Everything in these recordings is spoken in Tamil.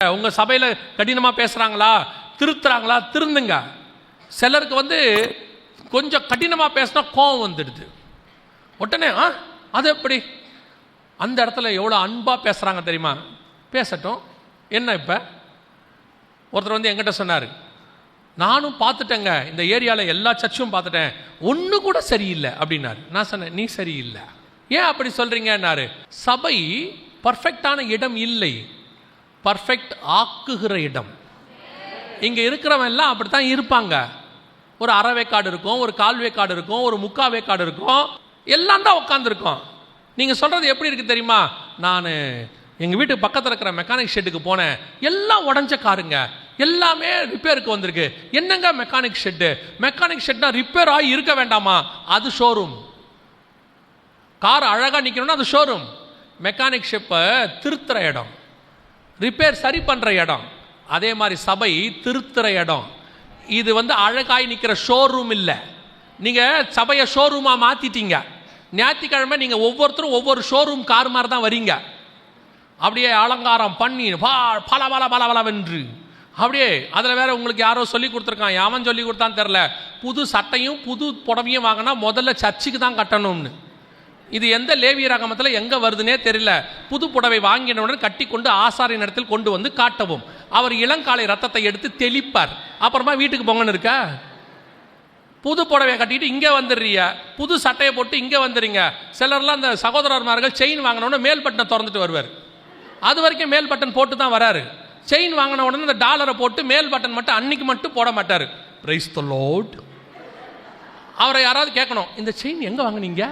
உங்க சபையில கடினமா பேசுறாங்களா, திருத்துறாங்களா, திருந்துங்க. சிலருக்கு கொஞ்சம் கடினமா பேசினா கோவம் வந்துடுது. உடனே அது எப்படி? அந்த இடத்துல எவ்வளவு அன்பா பேசுறாங்க தெரியுமா? பேசட்டும். என்ன இப்ப ஒருத்தர் என்கிட்ட சொன்னாரு, நானும் பார்த்துட்டேங்க, இந்த ஏரியாவில் எல்லா சர்ச்சும் பார்த்துட்டேன், ஒன்று கூட சரியில்லை அப்படின்னாரு. நான் சொன்னேன், நீ சரியில்லை. ஏன் அப்படி சொல்றீங்கன்னாரு. சபை பர்ஃபெக்டான இடம் இல்லை, பர்ஃபெக்ட் ஆக்குகிற இடம். இங்கே இருக்கிறவன் எல்லாம் அப்படித்தான் இருப்பாங்க. ஒரு அரை வேக்காடு இருக்கும், ஒரு கால் வேக்காடு இருக்கும், ஒரு முக்கா வேக்காடு இருக்கும், எல்லாம் தான் உட்காந்துருக்கோம். நீங்கள் சொல்கிறது எப்படி இருக்குது தெரியுமா? நான் எங்கள் வீட்டுக்கு பக்கத்தில் இருக்கிற மெக்கானிக் ஷெட்டுக்கு போனேன், எல்லாம் உடஞ்ச காருங்க, எல்லாமே ரிப்பேருக்கு வந்திருக்கு. என்னங்க மெக்கானிக் ஷெட்டு? மெக்கானிக் ஷெட்னா ரிப்பேர் ஆகி இருக்க வேண்டாமா? அது ஷோரூம். கார் அழகாக நிற்கணும்னா அது ஷோரூம். மெக்கானிக் ஷெப்பை திருத்துற இடம், ரிப்பேர் சரி பண்ணுற இடம். அதே மாதிரி சபை திருத்துற இடம். இது அழகாய் நிற்கிற ஷோரூம் இல்லை. நீங்கள் சபையை ஷோரூமாக மாற்றிட்டீங்க. ஞாயிற்றுக்கிழமை நீங்கள் ஒவ்வொருத்தரும் ஒவ்வொரு ஷோரூம் கார் மாதிரி தான் வரீங்க. அப்படியே அலங்காரம் பண்ணி பல பல பல பலவென்று அப்படியே. அதில் வேற உங்களுக்கு யாரோ சொல்லி கொடுத்துருக்கான், யாவன் சொல்லி கொடுத்தான்னு தெரில, புது சட்டையும் புது புடவையும் வாங்கினா முதல்ல சர்ச்சுக்கு தான் கட்டணும்னு. இது எந்த லேவிய ரகமத்தில் எங்கே வருதுன்னே தெரியல. புது புடவை வாங்கினவுடன் கட்டி கொண்டு ஆசாரியின் இடத்தில் கொண்டு காட்டவும், அவர் இளங்காலை ரத்தத்தை எடுத்து தெளிப்பார். அப்புறமா வீட்டுக்கு போங்கன்னு இருக்கா? புது புடவையை கட்டிட்டு இங்கே வந்துடுறீங்க, புது சட்டையை போட்டு இங்கே வந்துடுறீங்க. சிலர்லாம் அந்த சகோதரர்மார்கள் செயின் வாங்கினோடனே மேல் பட்டனை திறந்துட்டு வருவார். அது வரைக்கும் மேல் பட்டன் போட்டு தான் வராரு. செயின் வாங்கின உடனே இந்த டாலரை போட்டு மேல் பட்டன் மட்டும் அன்னைக்கு மட்டும் போட மாட்டார். Praise the Lord. அவரை யாராவது கேட்கணும், இந்த செயின் எங்கே வாங்கினீங்க?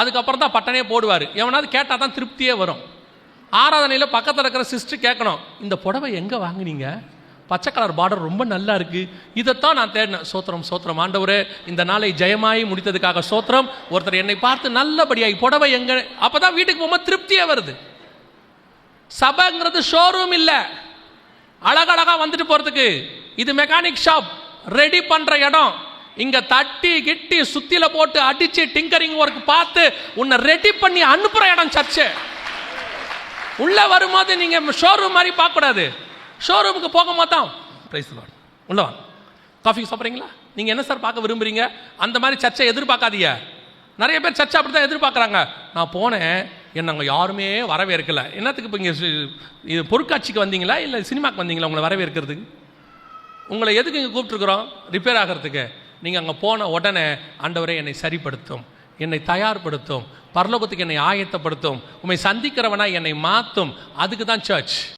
அதுக்கப்புறம் தான் பட்டனே போடுவார். எவனாவது கேட்டால் தான் திருப்தியே வரும். ஆராதனையில் பக்கத்தில் இருக்கிற சிஸ்டர் கேட்கணும், இந்த புடவை எங்கே வாங்கினீங்க? பச்சை கலர் பார்டர் ரொம்ப நல்லா இருக்கு. இதைத்தான் நான் தேடினேன். சோத்திரம் சோத்திரம் ஆண்டவரே, இந்த நாளை ஜெயமாய் முடித்ததுக்காக சோத்திரம். ஒருத்தர் என்னை பார்த்து நல்லபடியாய் புடவை எங்க, அப்பதான் வீட்டுக்கு போகும்போது திருப்தியே வருது. சபைங்கிறது ஷோரூம் இல்லை, அழகழகா வந்துட்டு போறதுக்கு. இது மெக்கானிக் ஷாப், ரெடி பண்ற இடம். இங்க தட்டி கிட்டி சுத்தில போட்டு அடிச்சு டிங்கரிங் ஒர்க் பார்த்து உன்னை ரெடி பண்ணி அனுப்புற இடம் சர்ச்சு. உள்ள வரும்போது நீங்க ஷோரூம் மாதிரி பார்க்க கூடாது. ஷோரூமுக்கு போகும்போது தான் பிரைஸ் தி லார்ட் உள்ள வாங்க, காஃபி சாப்பிட்றீங்களா, நீங்க என்ன சார் பார்க்க விரும்புறீங்க, அந்த மாதிரி சர்ச்சை எதிர்பார்க்காதீங்க. நிறைய பேர் சர்ச்சை அப்படி தான் எதிர்பார்க்குறாங்க. நான் போனேன், என்ன அங்கே யாருமே வரவேற்கல. என்னத்துக்கு இப்போ இங்கே இது பொருட்காட்சிக்கு வந்தீங்களா இல்லை சினிமாக்கு வந்தீங்களா உங்களை வரவேற்கிறதுக்கு? உங்களை எதுக்கு இங்கே கூப்பிட்டுருக்குறோம்? ரிப்பேர் ஆகிறதுக்கு. நீங்கள் அங்கே போன உடனே ஆண்டவரே என்னை சரிப்படுத்தும், என்னை தயார்படுத்தும், பரலோகத்துக்கு என்னை ஆயத்தப்படுத்தும், உண்மை சந்திக்கிறவனா என்னை மாற்றும். அதுக்கு தான் சர்ச்.